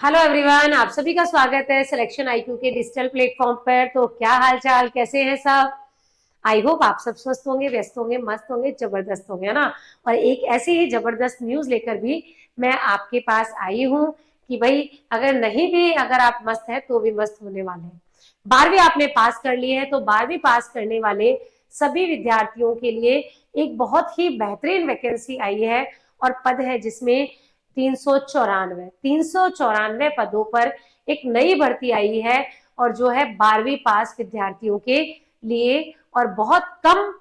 Hello everyone, आप सभी का स्वागत है सिलेक्शन आईक्यू के डिजिटल प्लेटफॉर्म पर। तो क्या हाल चाल, कैसे हैं सब? आई होप आप सब स्वस्थ होंगे, व्यस्त होंगे, मस्त होंगे, जबरदस्त होंगे, है ना। और एक ऐसी ही जबरदस्त न्यूज लेकर भी मैं आपके पास आई हूँ कि भाई अगर नहीं भी अगर आप मस्त हैं तो भी मस्त होने वाले हैं। 12वीं आपने पास कर ली है तो 12वीं पास करने वाले सभी विद्यार्थियों के लिए एक बहुत ही बेहतरीन वैकेंसी आई है और पद है जिसमें 394 पदों पर एक नई भर्ती आई है और जो है 12वीं पास विद्यार्थियों के लिए। और बहुत कम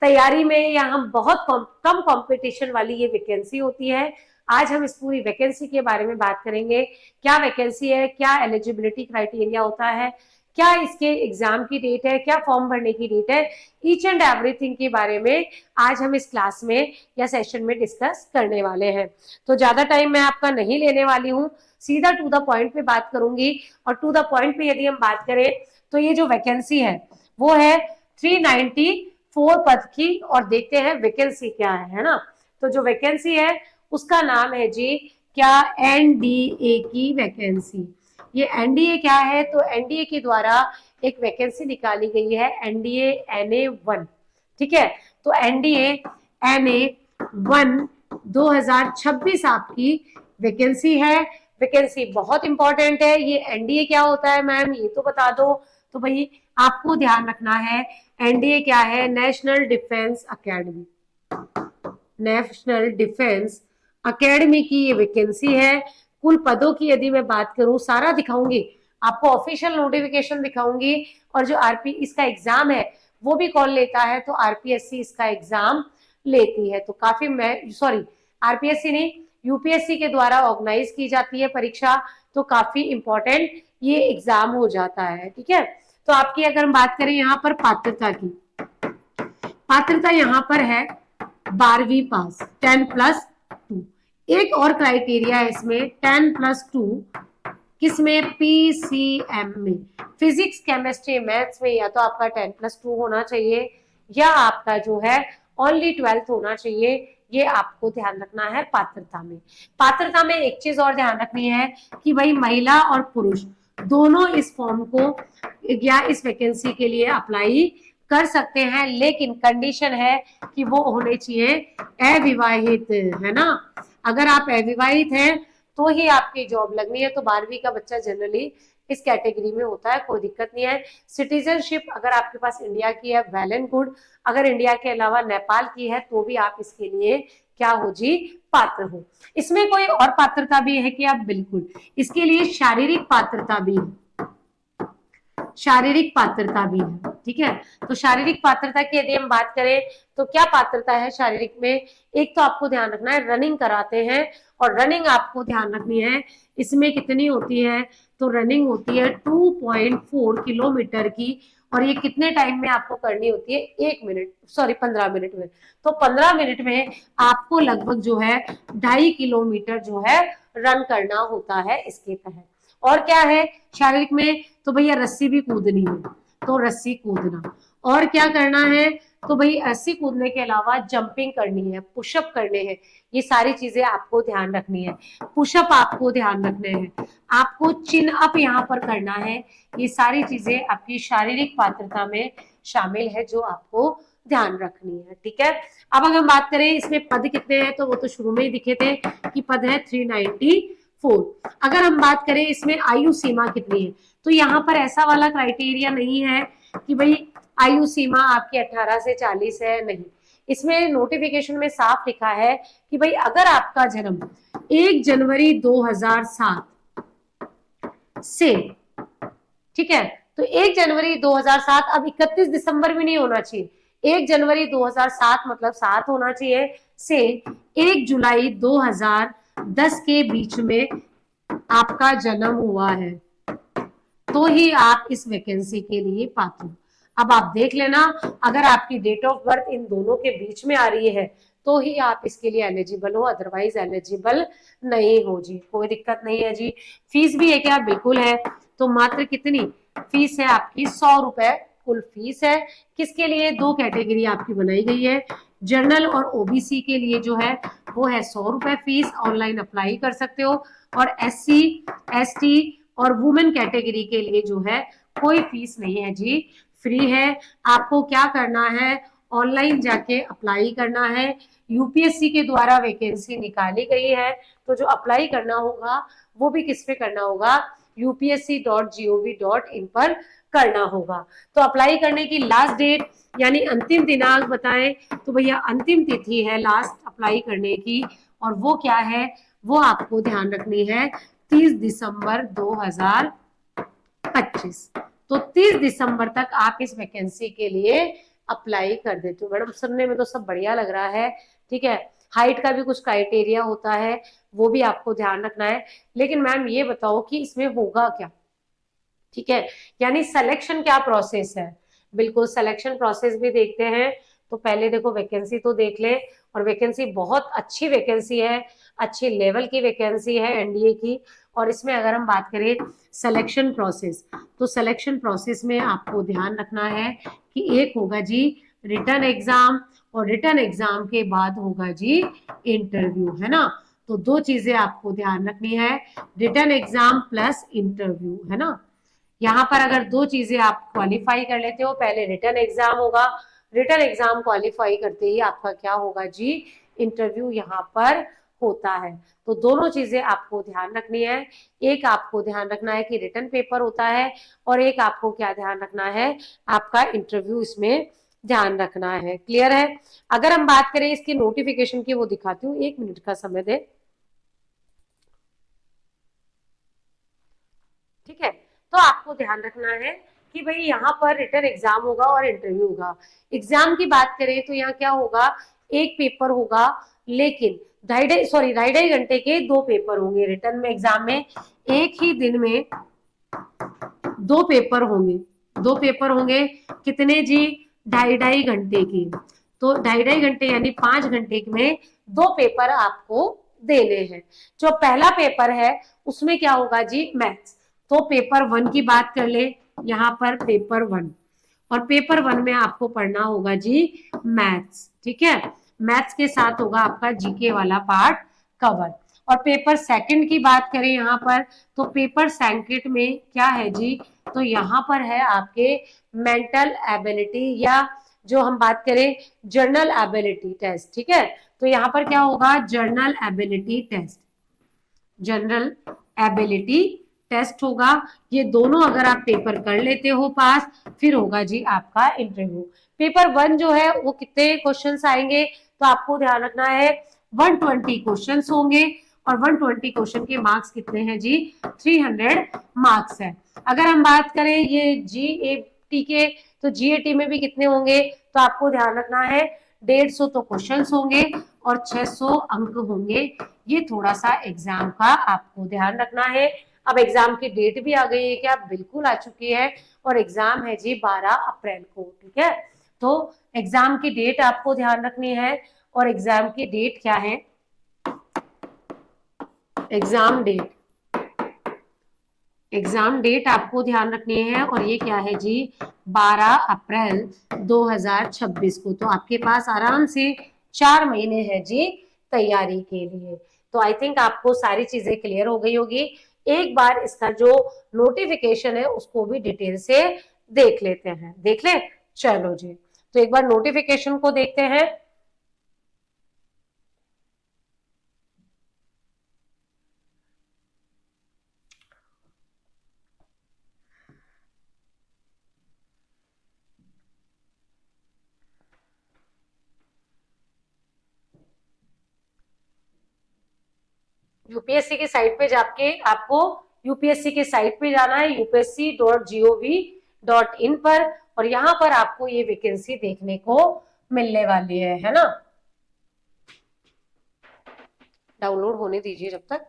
तैयारी में या हम बहुत कम कंपटीशन वाली ये वैकेंसी होती है। आज हम इस पूरी वैकेंसी के बारे में बात करेंगे। क्या वैकेंसी है, क्या एलिजिबिलिटी क्राइटेरिया होता है, क्या इसके एग्जाम की डेट है, क्या फॉर्म भरने की डेट है, ईच एंड एवरीथिंग के बारे में आज हम इस क्लास में या सेशन में डिस्कस करने वाले हैं। तो ज्यादा टाइम मैं आपका नहीं लेने वाली हूँ, सीधा टू द पॉइंट पे बात करूंगी। और टू द पॉइंट पे यदि हम बात करें तो ये जो वैकेंसी है वो है 394 पद की। और देखते हैं वैकेंसी क्या है ना। तो जो वैकेंसी है उसका नाम है जी क्या, एनडीए की वैकेंसी। ये एनडीए क्या है? तो एनडीए के द्वारा एक वैकेंसी निकाली गई है, एनडीए NA1। ठीक है, तो एनडीए NA1 2026 आपकी वैकेंसी है। वैकेंसी बहुत इंपॉर्टेंट है। ये एनडीए क्या होता है मैम, ये तो बता दो। तो भाई आपको ध्यान रखना है, एनडीए क्या है? National defence academy. National defence academy की ये वैकेंसी है। कुल पदों की यदि मैं बात करूं, सारा दिखाऊंगी आपको, ऑफिशियल नोटिफिकेशन दिखाऊंगी। और जो आरपी इसका एग्जाम है वो भी कौन लेता है? तो आरपीएससी इसका एग्जाम लेती है। तो काफी मैं सॉरी, आरपीएससी नहीं, यूपीएससी के द्वारा ऑर्गेनाइज की जाती है परीक्षा। तो काफी इंपॉर्टेंट ये एग्जाम हो जाता है। ठीक है, तो आपकी अगर हम बात करें यहाँ पर पात्रता की, पात्रता यहाँ पर है 12वीं पास, 10+2। एक और क्राइटेरिया है इसमें, 10+2 किसमें? पीसीएम में, फिजिक्स केमिस्ट्री मैथ्स में। या तो आपका 10+2 होना चाहिए या आपका जो है ओनली 12th होना चाहिए। ये आपको ध्यान रखना है पात्रता में। पात्रता में एक चीज और ध्यान रखनी है कि भाई महिला और पुरुष दोनों इस फॉर्म को या इस वैकेंसी के लिए अप्लाई कर सकते हैं, लेकिन कंडीशन है कि वो होने चाहिए अविवाहित, है ना। अगर आप अविवाहित हैं तो ही आपकी जॉब लगनी है। तो 12वीं का बच्चा जनरली इस कैटेगरी में होता है, कोई दिक्कत नहीं है। सिटीजनशिप अगर आपके पास इंडिया की है, वेल एंड गुड। अगर इंडिया के अलावा नेपाल की है तो भी आप इसके लिए क्या हो जी, पात्र हो। इसमें कोई और पात्रता भी है कि आप? बिल्कुल, इसके लिए शारीरिक पात्रता भी है, शारीरिक पात्रता भी है। ठीक है, तो शारीरिक पात्रता की यदि हम बात करें तो क्या पात्रता है शारीरिक में? एक तो आपको ध्यान रखना है रनिंग कराते हैं, और रनिंग आपको ध्यान रखनी है इसमें कितनी होती है? तो रनिंग होती है 2.4 किलोमीटर की। और ये कितने टाइम में आपको करनी होती है? 1 मिनट, सॉरी 15 मिनट में। तो 15 मिनट में आपको लगभग जो है 2.5 किलोमीटर जो है रन करना होता है इसके तहत। और क्या है शारीरिक में? तो भैया रस्सी भी कूदनी है, तो रस्सी कूदना। और क्या करना है? तो भाई रस्सी कूदने के अलावा जंपिंग करनी है, पुशअप करने हैं। ये सारी चीजें आपको ध्यान रखनी है। पुशअप आपको ध्यान रखने हैं, आपको चिन अप यहाँ पर करना है। ये सारी चीजें आपकी शारीरिक पात्रता में शामिल है जो आपको ध्यान रखनी है। ठीक है, अब अगर हम बात करें इसमें पद कितने हैं, तो वो तो शुरू में ही दिखे थे कि पद है 394। अगर हम बात करें इसमें आयु सीमा कितनी है, तो यहाँ पर ऐसा वाला क्राइटेरिया नहीं है कि भाई आयु सीमा आपकी 18 से 40 है, नहीं। इसमें नोटिफिकेशन में साफ लिखा है कि भाई अगर आपका जन्म 1 जनवरी 2007 से, ठीक है, तो 1 जनवरी 2007, अब 31 दिसंबर भी नहीं होना चाहिए, 1 जनवरी 2007 मतलब 7 होना चाहिए, से 1 जुलाई 2010 के बीच में आपका जन्म हुआ है तो ही आप इस वैकेंसी के लिए पात्र। अब आप देख लेना, अगर आपकी डेट ऑफ बर्थ इन दोनों के बीच में आ रही है तो ही आप इसके लिए एलिजिबल हो, अदरवाइज एलिजिबल नहीं हो जी। कोई दिक्कत नहीं है जी। फीस भी है क्या? बिल्कुल है। तो मात्र कितनी फीस है आपकी? 100 रुपए कुल फीस है। किसके लिए? 2 कैटेगरी आपकी बनाई गई है, जनरल और ओबीसी के लिए जो है वो है 100 रुपए फीस। ऑनलाइन अप्लाई कर सकते हो। और SC ST और वुमेन कैटेगरी के लिए जो है कोई फीस नहीं है जी, फ्री है। आपको क्या करना है, ऑनलाइन जाके अप्लाई करना है। यूपीएससी के द्वारा वैकेंसी निकाली गई है, तो जो अप्लाई करना होगा वो भी किस पे करना होगा, upsc.gov.in पर करना होगा। तो अप्लाई करने की लास्ट डेट यानी अंतिम दिनांक बताएं तो भैया अंतिम तिथि है लास्ट अप्लाई करने की, और वो क्या है, वो आपको ध्यान रखनी है 30 दिसंबर 2025। तो 30 दिसंबर तक आप इस वैकेंसी के लिए अप्लाई कर देते हो। मैडम सुनने में तो सब बढ़िया लग रहा है, ठीक है। हाइट का भी कुछ क्राइटेरिया होता है, वो भी आपको ध्यान रखना है। लेकिन मैम ये बताओ कि इसमें होगा क्या, ठीक है, यानी सिलेक्शन क्या प्रोसेस है। बिल्कुल सिलेक्शन प्रोसेस भी देखते हैं। तो पहले देखो वैकेंसी तो देख ले, और वैकेंसी बहुत अच्छी वैकेंसी है, अच्छी लेवल की वैकेंसी है एनडीए की। और इसमें अगर हम बात करें सिलेक्शन प्रोसेस, तो सिलेक्शन प्रोसेस में आपको ध्यान रखना है कि एक होगा जी रिटन एग्जाम, और रिटन एग्जाम के बाद होगा जी इंटरव्यू, है ना। तो दो चीजें आपको ध्यान रखनी है, रिटन एग्जाम प्लस इंटरव्यू, है ना। यहाँ पर अगर दो चीजें आप क्वालिफाई कर लेते हो, पहले रिटन एग्जाम होगा, रिटन एग्जाम क्वालिफाई करते ही आपका क्या होगा जी, इंटरव्यू यहाँ पर होता है। तो दोनों चीजें आपको ध्यान रखनी है, एक आपको ध्यान रखना है कि रिटन पेपर होता है, और एक आपको क्या ध्यान रखना है, आपका इंटरव्यू इसमें ध्यान रखना है। क्लियर है। अगर हम बात करें इसकी नोटिफिकेशन की, वो दिखाती हूँ, 1 मिनट का समय दे, ठीक है। तो आपको ध्यान रखना है कि भाई यहाँ पर रिटन एग्जाम होगा और इंटरव्यू होगा। एग्जाम की बात करें तो यहाँ क्या होगा, एक पेपर होगा, लेकिन ढाई ढाई घंटे के दो पेपर होंगे। रिटन में एग्जाम में एक ही दिन में दो पेपर होंगे, दो पेपर होंगे, कितने जी, ढाई ढाई घंटे की। तो ढाई ढाई घंटे यानी 5 घंटे में दो पेपर आपको देने हैं। जो पहला पेपर है उसमें क्या होगा जी, मैथ्स। तो पेपर 1 की बात कर ले, यहाँ पर पेपर 1, और पेपर 1 में आपको पढ़ना होगा जी मैथ्स, ठीक है। मैथ्स के साथ होगा आपका जीके वाला पार्ट कवर। और पेपर सेकंड की बात करें यहाँ पर, तो पेपर सेकंड में क्या है जी, तो यहाँ पर है आपके मेंटल एबिलिटी, या जो हम बात करें जर्नल एबिलिटी टेस्ट, ठीक है। तो यहाँ पर क्या होगा, general ability test, general ability test होगा। ये दोनों अगर आप पेपर कर लेते हो पास, फिर होगा जी आपका इंटरव्यू। पेपर 1 जो है वो कितने क्वेश्चंस आएंगे, तो आपको ध्यान रखना है 120 क्वेश्चंस होंगे, और 120 क्वेश्चन के मार्क्स कितने हैं जी, 300 मार्क्स है। अगर हम बात करें ये जीएटी के, तो जीएटी में भी कितने होंगे, तो आपको ध्यान रखना है 150 तो क्वेश्चंस होंगे और 600 अंक होंगे। ये थोड़ा सा एग्जाम का आपको ध्यान रखना है। अब एग्जाम की डेट भी आ गई है क्या, बिल्कुल आ चुकी है, और एग्जाम है जी 12 अप्रैल को, ठीक है। तो एग्जाम की डेट आपको ध्यान रखनी है, और एग्जाम की डेट क्या है, एग्जाम डेट, एग्जाम डेट आपको ध्यान रखनी है, और ये क्या है जी 12 अप्रैल 2026 को। तो आपके पास आराम से 4 महीने हैं जी तैयारी के लिए। तो आई थिंक आपको सारी चीजें क्लियर हो गई होगी। एक बार इसका जो नोटिफिकेशन है उसको भी डिटेल से देख लेते हैं, देख ले, चलो जी। तो एक बार नोटिफिकेशन को देखते हैं। यूपीएससी की साइट पे जाके आपको यूपीएससी के साइट पे जाना है, upsc.gov.in पर, और यहाँ पर आपको ये वैकेंसी देखने को मिलने वाली है ना। डाउनलोड होने दीजिए जब तक।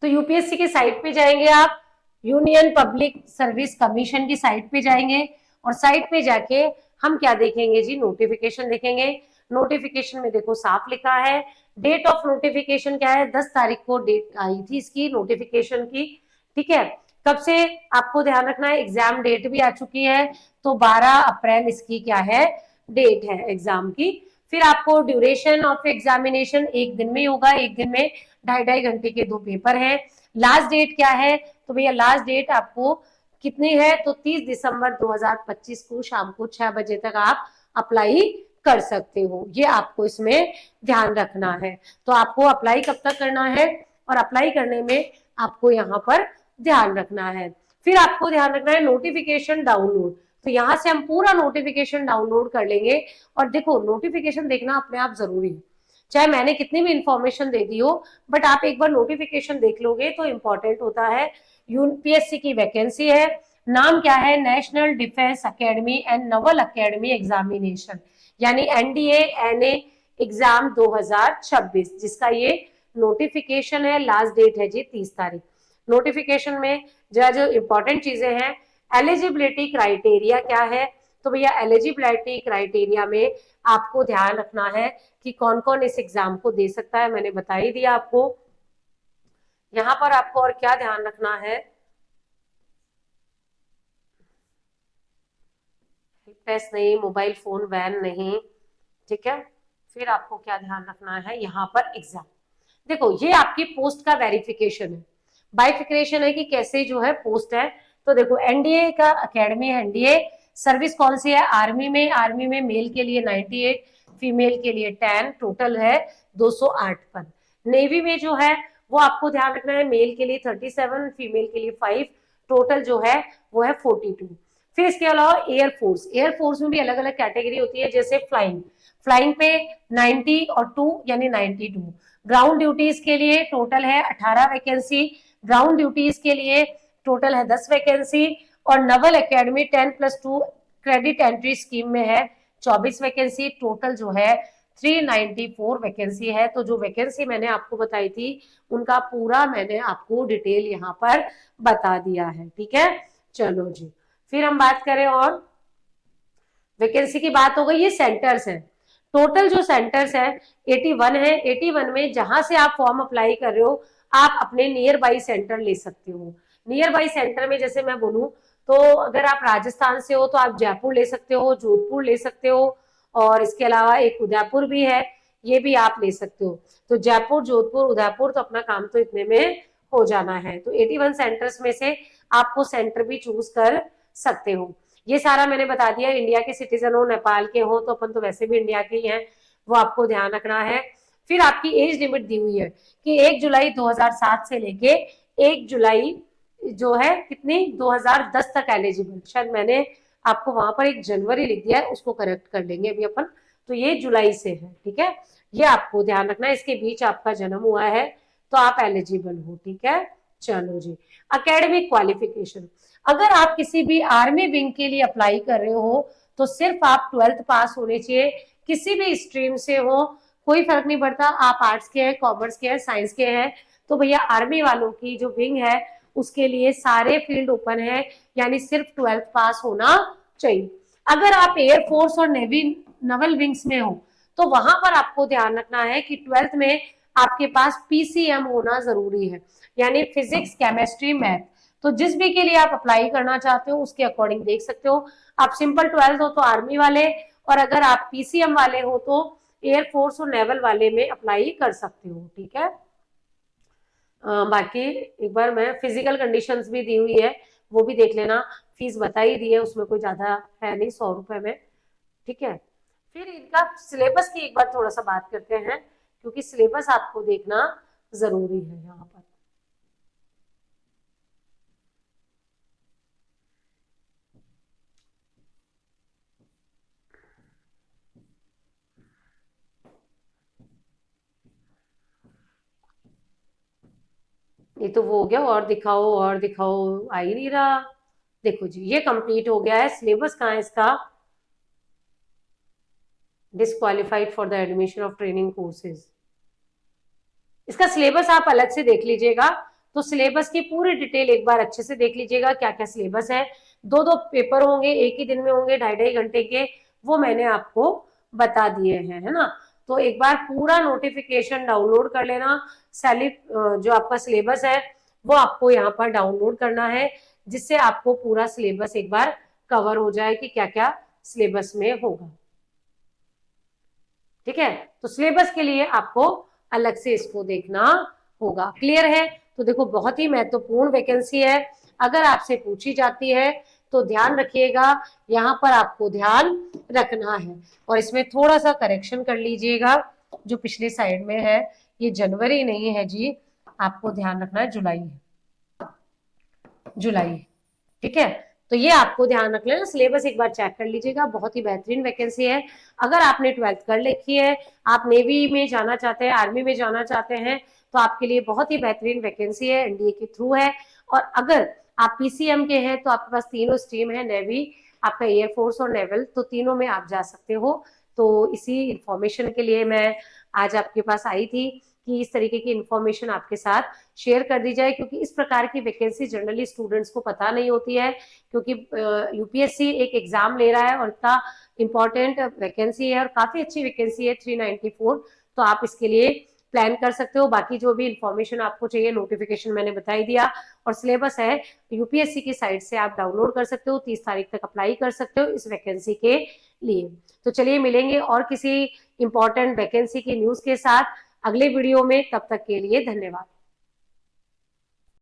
तो यूपीएससी के साइट पे जाएंगे आप, यूनियन पब्लिक सर्विस कमीशन की साइट पे जाएंगे, और साइट पे जाके हम क्या देखेंगे जी, नोटिफिकेशन देखेंगे। नोटिफिकेशन में देखो साफ लिखा है, डेट ऑफ नोटिफिकेशन क्या है, 10 तारीख को डेट आई थी इसकी नोटिफिकेशन की, ठीक है। कब से, आपको ध्यान रखना है एग्जाम डेट भी आ चुकी है, तो 12 अप्रैल इसकी क्या है, डेट है एग्जाम की। फिर आपको ड्यूरेशन ऑफ एग्जामिनेशन एक दिन में होगा, एक दिन में 2.5-2.5 घंटे के 2 पेपर हैं। लास्ट डेट क्या है, तो भैया लास्ट डेट आपको कितनी है, तो 30 दिसंबर 2025 को शाम को 6 बजे तक आप अप्लाई कर सकते हो। ये आपको इसमें ध्यान रखना है। तो आपको अप्लाई कब तक करना है, और अप्लाई करने में आपको यहाँ पर ध्यान रखना है। फिर आपको ध्यान रखना है नोटिफिकेशन डाउनलोड। तो यहाँ से हम पूरा नोटिफिकेशन डाउनलोड कर लेंगे। और देखो नोटिफिकेशन देखना अपने आप जरूरी है, चाहे मैंने कितनी भी इंफॉर्मेशन दे दी हो, बट आप एक बार नोटिफिकेशन देख लोगे तो इंपॉर्टेंट होता है। यूपीएससी की वैकेंसी है, नाम क्या है, national defence academy and Naval academy examination, यानी एनडीए एनए एग्जाम 2026, जिसका ये नोटिफिकेशन है। लास्ट डेट है जी 30 तारीख। नोटिफिकेशन में जो इंपॉर्टेंट चीजें हैं, एलिजिबिलिटी क्राइटेरिया क्या है, तो भैया एलिजिबिलिटी क्राइटेरिया में आपको ध्यान रखना है कि कौन कौन इस एग्जाम को दे सकता है, मैंने बता ही दिया आपको। यहाँ पर आपको और क्या ध्यान रखना है, टेस्ट नहीं, मोबाइल फोन बैन नहीं, ठीक है। फिर आपको क्या ध्यान रखना है, यहाँ पर एग्जाम, देखो ये आपकी पोस्ट का वेरिफिकेशन है, बाइफिकेशन है कि कैसे जो है पोस्ट है। तो देखो एनडीए का अकेडमी है, एनडीए सर्विस कौन सी है, आर्मी में, आर्मी में मेल के लिए 98, फीमेल के लिए 10, टोटल है 208 पद। नेवी में जो है वो आपको ध्यान रखना है, मेल के लिए 37, फीमेल के लिए 5, टोटल जो है वो है 42। फिर इसके अलावा एयरफोर्स, एयरफोर्स में भी अलग अलग कैटेगरी होती है, जैसे फ्लाइंग, फ्लाइंग पे 90 और 2 यानी 92। ग्राउंड ड्यूटीज के लिए टोटल है 18 वैकेंसी, ग्राउंड ड्यूटीज के लिए टोटल है 10 वैकेंसी, और Naval academy 10+2 credit entry scheme में है 24 वैकेंसी, टोटल जो है 394 वैकेंसी है। तो जो वैकेंसी मैंने आपको बताई थी उनका पूरा मैंने आपको डिटेल यहाँ पर बता दिया है, ठीक है। चलो जी, फिर हम बात करें, और वैकेंसी की बात हो गई, ये सेंटर्स है, टोटल जो सेंटर्स है 81 है। 81 में जहां से आप फॉर्म अप्लाई कर रहे हो आप अपने नियर बाई सेंटर ले सकते हो। नियर बाई सेंटर में जैसे मैं बोलूं, तो अगर आप राजस्थान से हो तो आप जयपुर ले सकते हो, जोधपुर ले सकते हो, और इसके अलावा एक उदयपुर भी है, ये भी आप ले सकते हो। तो जयपुर, जोधपुर, उदयपुर, तो अपना काम तो इतने में हो जाना है। तो 81 सेंटर्स में से आपको सेंटर भी चूज कर सकते हो। ये सारा मैंने बता दिया। इंडिया के सिटीजन हो, नेपाल के हो, तो अपन तो वैसे भी इंडिया के ही हैं, वो आपको ध्यान रखना है। फिर आपकी एज लिमिट दी हुई है कि 1 जुलाई 2007 से लेके 1 जुलाई जो है कितनी 2010 तक एलिजिबल, शायद मैंने आपको वहां पर 1 जनवरी लिख दिया है, उसको करेक्ट कर लेंगे अभी अपन। तो ये जुलाई से है, ठीक है, ये आपको ध्यान रखना है, इसके बीच आपका जन्म हुआ है तो आप एलिजिबल हो, ठीक है। चलो जी, अकेडमिक क्वालिफिकेशन, अगर आप किसी भी आर्मी विंग के लिए अप्लाई कर रहे हो तो सिर्फ आप 12th पास होने चाहिए, किसी भी स्ट्रीम से हो, कोई फर्क नहीं पड़ता, आप आर्ट्स के हैं, कॉमर्स के हैं, साइंस के हैं। तो भैया आर्मी वालों की जो विंग है उसके लिए सारे फील्ड ओपन है, यानी सिर्फ 12th पास होना चाहिए। अगर आप एयरफोर्स और नेवी नवल विंग्स में हो तो वहां पर आपको ध्यान रखना है कि 12th में आपके पास पीसीएम होना जरूरी है, यानी फिजिक्स, केमिस्ट्री, मैथ। तो जिस भी के लिए आप अप्लाई करना चाहते हो उसके अकॉर्डिंग देख सकते हो। आप सिंपल 12th हो तो आर्मी वाले, और अगर आप पीसीएम वाले हो तो एयरफोर्स और नेवल वाले में अप्लाई कर सकते हो, ठीक है। बाकी एक बार मैं फिजिकल कंडीशंस भी दी हुई है, वो भी देख लेना, फीस बता ही दी है, उसमें कोई ज्यादा है नहीं, 100 रुपए में, ठीक है। फिर इनका सिलेबस की एक बार थोड़ा सा बात करते हैं, क्योंकि सिलेबस आपको देखना जरूरी है यहाँ पर। ये तो वो हो गया, और दिखाओ और दिखाओ, आ ही नहीं रहा। देखो जी, ये कंप्लीट हो गया है। सिलेबस कहाँ है इसका, disqualified for the admission of training courses, इसका सिलेबस आप अलग से देख लीजिएगा। तो सिलेबस की पूरी डिटेल एक बार अच्छे से देख लीजिएगा, क्या क्या सिलेबस है। 2-2 पेपर होंगे, एक ही दिन में होंगे, 2.5-2.5 घंटे के, वो मैंने आपको बता दिए हैं, है ना। तो एक बार पूरा नोटिफिकेशन डाउनलोड कर लेना। जो आपका सिलेबस है वो आपको यहाँ पर डाउनलोड करना है, जिससे आपको पूरा सिलेबस एक बार कवर हो जाए कि क्या क्या सिलेबस में होगा। ठीक है। तो सिलेबस के लिए आपको अलग से इसको देखना होगा। क्लियर है? तो देखो बहुत ही महत्वपूर्ण वैकेंसी है, अगर आपसे पूछी जाती है तो ध्यान रखिएगा, यहाँ पर आपको ध्यान रखना है। और इसमें थोड़ा सा करेक्शन कर लीजिएगा, जो पिछले साइड में है ये जनवरी नहीं है जी, आपको ध्यान रखना है जुलाई है, जुलाई। ठीक है, तो ये आपको ध्यान रख लेना। सिलेबस एक बार चेक कर लीजिएगा, बहुत ही बेहतरीन वैकेंसी है। अगर आपने 12th कर रखी है, आप नेवी में जाना चाहते हैं, आर्मी में जाना चाहते हैं, तो आपके लिए बहुत ही बेहतरीन वैकेंसी है, एनडीए के थ्रू है। और अगर आप पीसीएम के हैं तो आपके पास तीनों स्ट्रीम है, नेवी, आपका एयरफोर्स और नेवल, तो तीनों में आप जा सकते हो। तो इसी इंफॉर्मेशन के लिए मैं आज आपके पास आई थी कि इस तरीके की इंफॉर्मेशन आपके साथ शेयर कर दी जाए, क्योंकि इस प्रकार की वैकेंसी जनरली स्टूडेंट्स को पता नहीं होती है, क्योंकि यूपीएससी एक एग्जाम ले रहा है और इतना इंपॉर्टेंट वैकेंसी है और काफी अच्छी वैकेंसी है 394। तो आप इसके लिए प्लान कर सकते हो। बाकी जो भी इंफॉर्मेशन आपको चाहिए, नोटिफिकेशन मैंने बताई दिया, और सिलेबस है यूपीएससी की साइट से आप डाउनलोड कर सकते हो, 30 तारीख तक अप्लाई कर सकते हो इस वैकेंसी के लिए। तो चलिए मिलेंगे और किसी इंपॉर्टेंट वैकेंसी की न्यूज के साथ अगले वीडियो में, तब तक के लिए धन्यवाद।